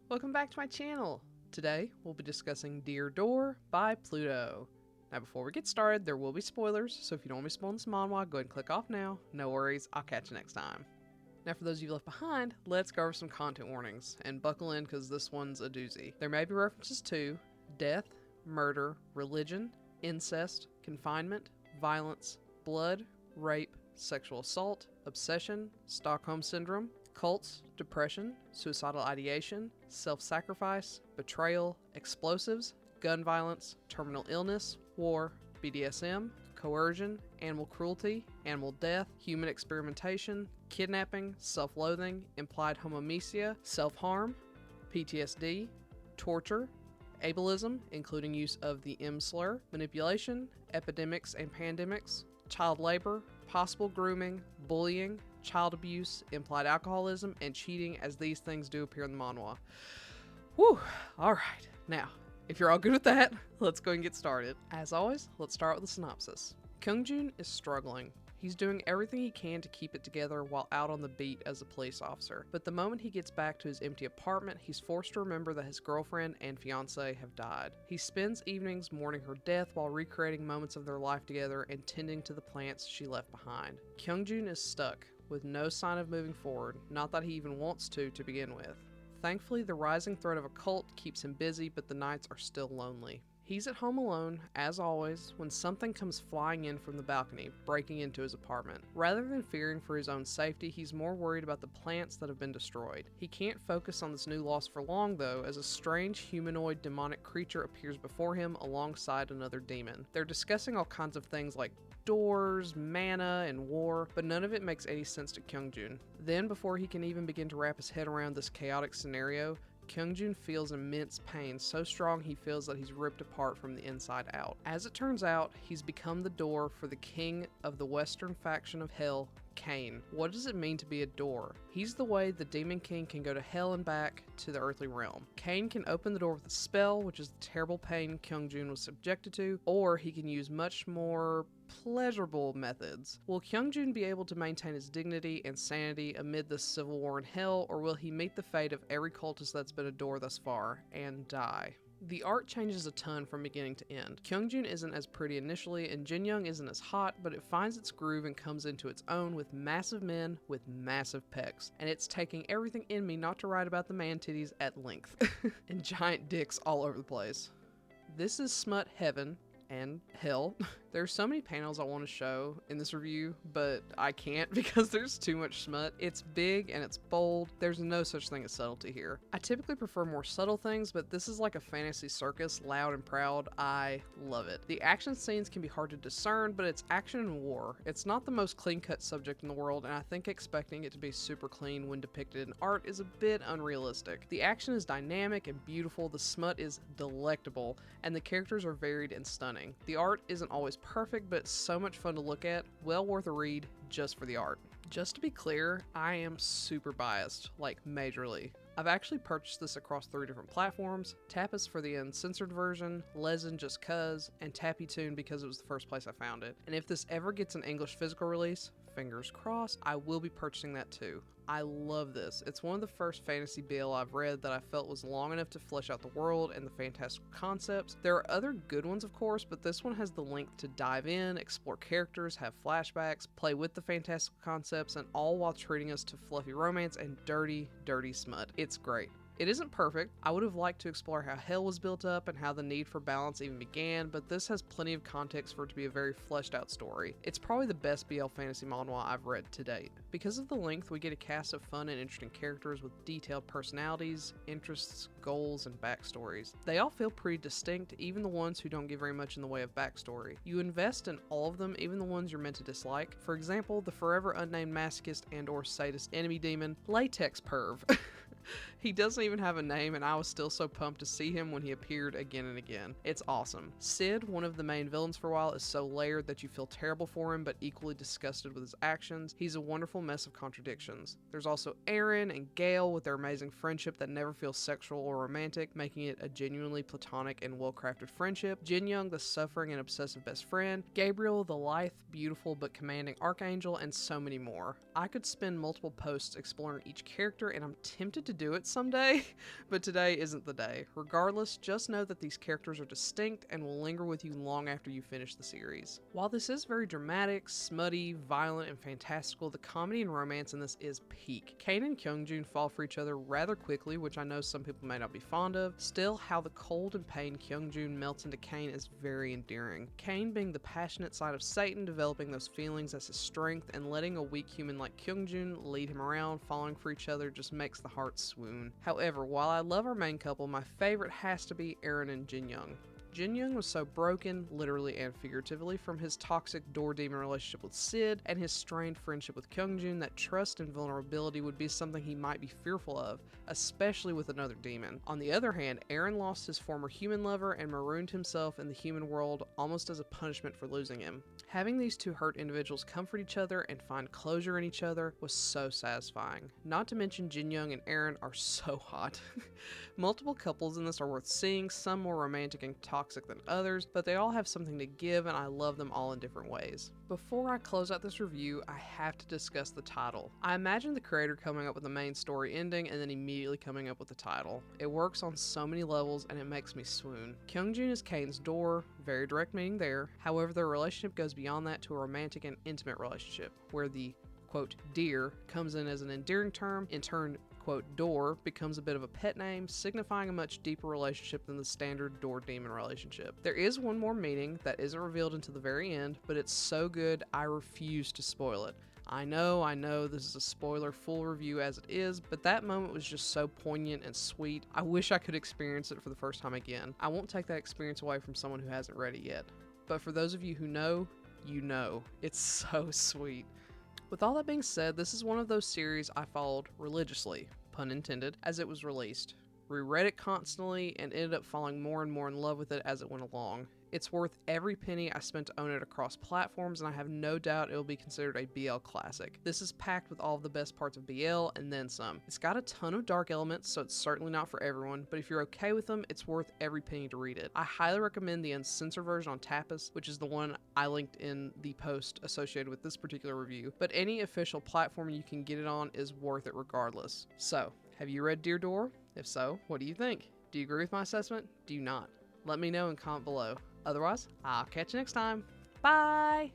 Welcome back to my channel. Today, we'll be discussing Dear Door by Pluto. Now before we get started, there will be spoilers, so if you don't want me spoiling this manhwa, go ahead and click off now. No worries, I'll catch you next time. Now for those of you left behind, let's go over some content warnings, and buckle in because this one's a doozy. There may be references to death, murder, religion, incest, confinement, violence, blood, rape, sexual assault, obsession, Stockholm Syndrome, cults, depression, suicidal ideation, self-sacrifice, betrayal, explosives, gun violence, terminal illness, war, BDSM, coercion, animal cruelty, animal death, human experimentation, kidnapping, self-loathing, implied homomesia, self-harm, PTSD, torture, ableism, including use of the M slur, manipulation, epidemics and pandemics, child labor, possible grooming, bullying, child abuse, implied alcoholism, and cheating, as these things do appear in the manhwa. Whew, alright. Now, if you're all good with that, let's go and get started. As always, let's start with the synopsis. Kyungjun is struggling. He's doing everything he can to keep it together while out on the beat as a police officer. But the moment he gets back to his empty apartment, he's forced to remember that his girlfriend and fiancé have died. He spends evenings mourning her death while recreating moments of their life together and tending to the plants she left behind. Kyungjun is stuck, with no sign of moving forward, not that he even wants to begin with. Thankfully, the rising threat of a cult keeps him busy, but the nights are still lonely. He's at home alone, as always, when something comes flying in from the balcony, breaking into his apartment. Rather than fearing for his own safety, he's more worried about the plants that have been destroyed. He can't focus on this new loss for long, though, as a strange humanoid demonic creature appears before him alongside another demon. They're discussing all kinds of things like doors, mana, and war, but none of it makes any sense to Kyungjun. Then, before he can even begin to wrap his head around this chaotic scenario, Kyungjun feels immense pain, so strong he feels that he's ripped apart from the inside out. As it turns out, he's become the door for the king of the western faction of hell, Cain. What does it mean to be a door? He's the way the Demon King can go to hell and back to the earthly realm. Cain can open the door with a spell, which is the terrible pain Kyungjun was subjected to, or he can use much more pleasurable methods. Will Kyungjun be able to maintain his dignity and sanity amid this civil war in hell, or will he meet the fate of every cultist that's been a door thus far and die? The art changes a ton from beginning to end. Kyungjun isn't as pretty initially, and Jinyoung isn't as hot, but it finds its groove and comes into its own with massive men with massive pecs. And it's taking everything in me not to write about the man titties at length. And giant dicks all over the place. This is smut heaven and hell. There's so many panels I want to show in this review, but I can't because there's too much smut. It's big and it's bold. There's no such thing as subtlety here. I typically prefer more subtle things, but this is like a fantasy circus, loud and proud. I love it. The action scenes can be hard to discern, but it's action and war. It's not the most clean-cut subject in the world, and I think expecting it to be super clean when depicted in art is a bit unrealistic. The action is dynamic and beautiful, the smut is delectable, and the characters are varied and stunning. The art isn't always perfect, but it's so much fun to look at. Well worth a read just for the art. Just to be clear, I am super biased, like majorly. I've actually purchased this across 3 different platforms: Tapas for the uncensored version, Lezen just cuz, and Tappytoon because it was the first place I found it. And if this ever gets an English physical release, fingers crossed, I will be purchasing that too. I love this. It's one of the first fantasy BL I've read that I felt was long enough to flesh out the world and the fantastical concepts. There are other good ones, of course, but this one has the length to dive in, explore characters, have flashbacks, play with the fantastical concepts, and all while treating us to fluffy romance and dirty, dirty smut. It's great. It isn't perfect. I would have liked to explore how hell was built up and how the need for balance even began, but this has plenty of context for it to be a very fleshed out story. It's probably the best BL fantasy manhwa I've read to date. Because of the length, we get a cast of fun and interesting characters with detailed personalities, interests, goals, and backstories. They all feel pretty distinct, even the ones who don't get very much in the way of backstory. You invest in all of them, even the ones you're meant to dislike. For example, the forever unnamed masochist and or sadist enemy demon, Latex Perv. He doesn't even have a name, and I was still so pumped to see him when he appeared again and again. It's awesome. Sid, one of the main villains for a while, is so layered that you feel terrible for him, but equally disgusted with his actions. He's a wonderful mess of contradictions. There's also Aaron and Gale with their amazing friendship that never feels sexual or romantic, making it a genuinely platonic and well-crafted friendship. Jinyoung, the suffering and obsessive best friend. Gabriel, the lithe, beautiful, but commanding archangel, and so many more. I could spend multiple posts exploring each character, and I'm tempted to do it someday, but today isn't the day. Regardless, just know that these characters are distinct and will linger with you long after you finish the series. While this is very dramatic, smutty, violent, and fantastical, the comedy and romance in this is peak. Kane and Kyungjun fall for each other rather quickly, which I know some people may not be fond of. Still, how the cold and pain Kyungjun melts into Kane is very endearing. Kane being the passionate side of Satan, developing those feelings as his strength, and letting a weak human like Kyungjun lead him around, falling for each other, just makes the heart swoon. However, while I love our main couple, my favorite has to be Eren and Jin Young. Jin Young was so broken, literally and figuratively, from his toxic door demon relationship with Sid and his strained friendship with Kyungjun that trust and vulnerability would be something he might be fearful of, especially with another demon. On the other hand, Eren lost his former human lover and marooned himself in the human world almost as a punishment for losing him. Having these two hurt individuals comfort each other and find closure in each other was so satisfying. Not to mention Jin Young and Eren are so hot. Multiple couples in this are worth seeing, some more romantic and toxic than others, but they all have something to give and I love them all in different ways. Before I close out this review, I have to discuss the title. I imagine the creator coming up with the main story ending and then immediately coming up with the title. It works on so many levels and it makes me swoon. Kyungjun is Kane's door, very direct meaning there. However, their relationship goes beyond that to a romantic and intimate relationship, where the quote dear comes in as an endearing term, in turn quote door becomes a bit of a pet name, signifying a much deeper relationship than the standard door demon relationship. There is one more meaning that isn't revealed until the very end, but it's so good I refuse to spoil it. I know, this is a spoiler full review as it is, but that moment was just so poignant and sweet. I wish I could experience it for the first time again. I won't take that experience away from someone who hasn't read it yet. But for those of you who know, you know. It's so sweet. With all that being said, this is one of those series I followed religiously, pun intended, as it was released. Reread it constantly and ended up falling more and more in love with it as it went along. It's worth every penny I spent to own it across platforms, and I have no doubt it will be considered a BL classic. This is packed with all of the best parts of BL and then some. It's got a ton of dark elements, so it's certainly not for everyone, but if you're okay with them, it's worth every penny to read it. I highly recommend the uncensored version on Tapas, which is the one I linked in the post associated with this particular review, but any official platform you can get it on is worth it regardless. So, have you read Dear Door? If so, what do you think? Do you agree with my assessment? Do you not? Let me know and comment below. Otherwise, I'll catch you next time. Bye!